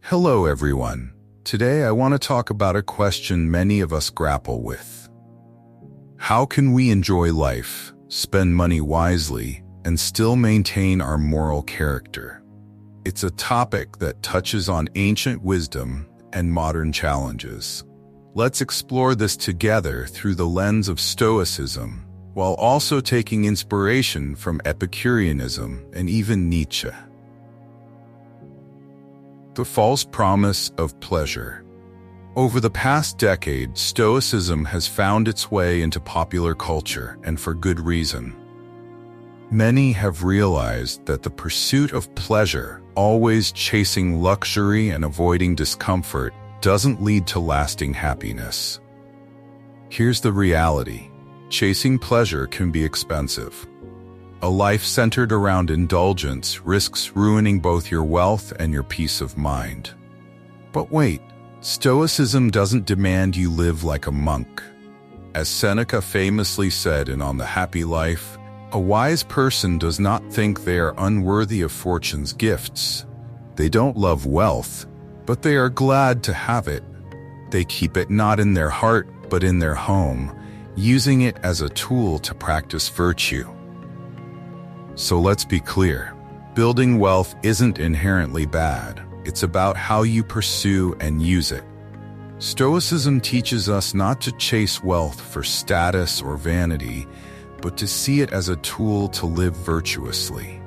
Hello everyone. Today I want to talk about a question many of us grapple with. How can we enjoy life, spend money wisely, and still maintain our moral character? It's a topic that touches on ancient wisdom and modern challenges. Let's explore this together through the lens of Stoicism, while also taking inspiration from Epicureanism and even Nietzsche. The false promise of pleasure. Over the past decade, Stoicism has found its way into popular culture, and for good reason. Many have realized that the pursuit of pleasure, always chasing luxury and avoiding discomfort, doesn't lead to lasting happiness. Here's the reality. Chasing pleasure can be expensive. A life centered around indulgence risks ruining both your wealth and your peace of mind. But wait, Stoicism doesn't demand you live like a monk. As Seneca famously said in On the Happy Life, a wise person does not think they are unworthy of fortune's gifts. They don't love wealth, but they are glad to have it. They keep it not in their heart, but in their home, using it as a tool to practice virtue. So let's be clear. Building wealth isn't inherently bad. It's about how you pursue and use it. Stoicism teaches us not to chase wealth for status or vanity, but to see it as a tool to live virtuously.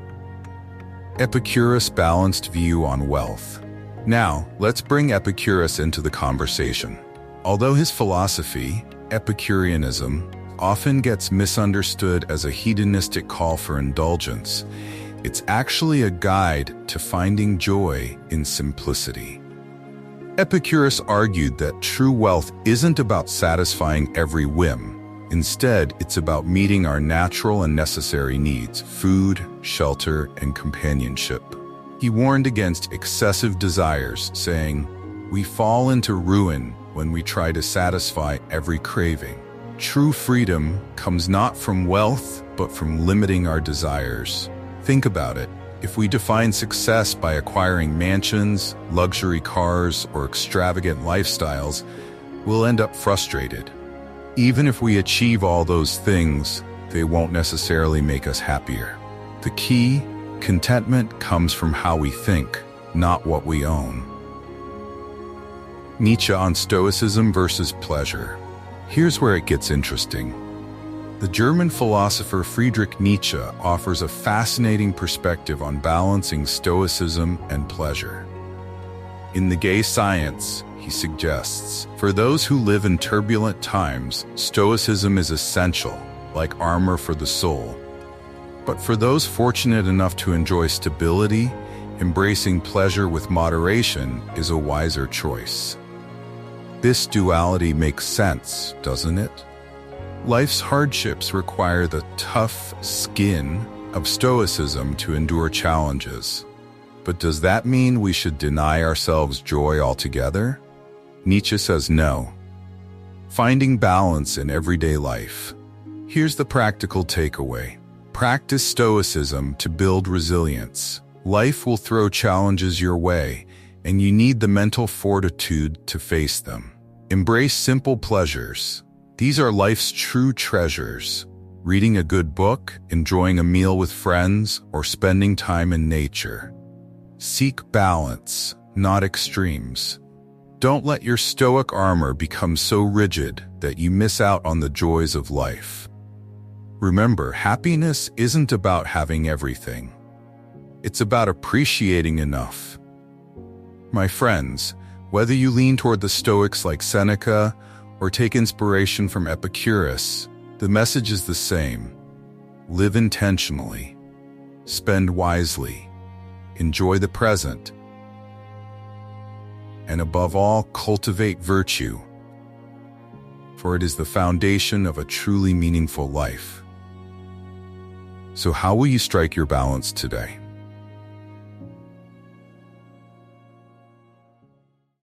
Epicurus' balanced view on wealth. Now, let's bring Epicurus into the conversation. Although his philosophy, Epicureanism, often gets misunderstood as a hedonistic call for indulgence, it's actually a guide to finding joy in simplicity. Epicurus argued that true wealth isn't about satisfying every whim. Instead, it's about meeting our natural and necessary needs: food, shelter, and companionship. He warned against excessive desires, saying, "We fall into ruin when we try to satisfy every craving." True freedom comes not from wealth, but from limiting our desires. Think about it. If we define success by acquiring mansions, luxury cars, or extravagant lifestyles, we'll end up frustrated. Even if we achieve all those things, they won't necessarily make us happier. The key, contentment, comes from how we think, not what we own. Nietzsche on Stoicism versus pleasure. Here's where it gets interesting. The German philosopher Friedrich Nietzsche offers a fascinating perspective on balancing Stoicism and pleasure. In The Gay Science, he suggests, for those who live in turbulent times, Stoicism is essential, like armor for the soul. But for those fortunate enough to enjoy stability, embracing pleasure with moderation is a wiser choice. This duality makes sense, doesn't it? Life's hardships require the tough skin of Stoicism to endure challenges. But does that mean we should deny ourselves joy altogether? Nietzsche says no. Finding balance in everyday life. Here's the practical takeaway. Practice Stoicism to build resilience. Life will throw challenges your way, and you need the mental fortitude to face them. Embrace simple pleasures. These are life's true treasures. Reading a good book, enjoying a meal with friends, or spending time in nature. Seek balance, not extremes. Don't let your stoic armor become so rigid that you miss out on the joys of life. Remember, happiness isn't about having everything. It's about appreciating enough. My friends, whether you lean toward the Stoics like Seneca or take inspiration from Epicurus, the message is the same. Live intentionally. Spend wisely. Enjoy the present. And above all, cultivate virtue, for it is the foundation of a truly meaningful life. So how will you strike your balance today?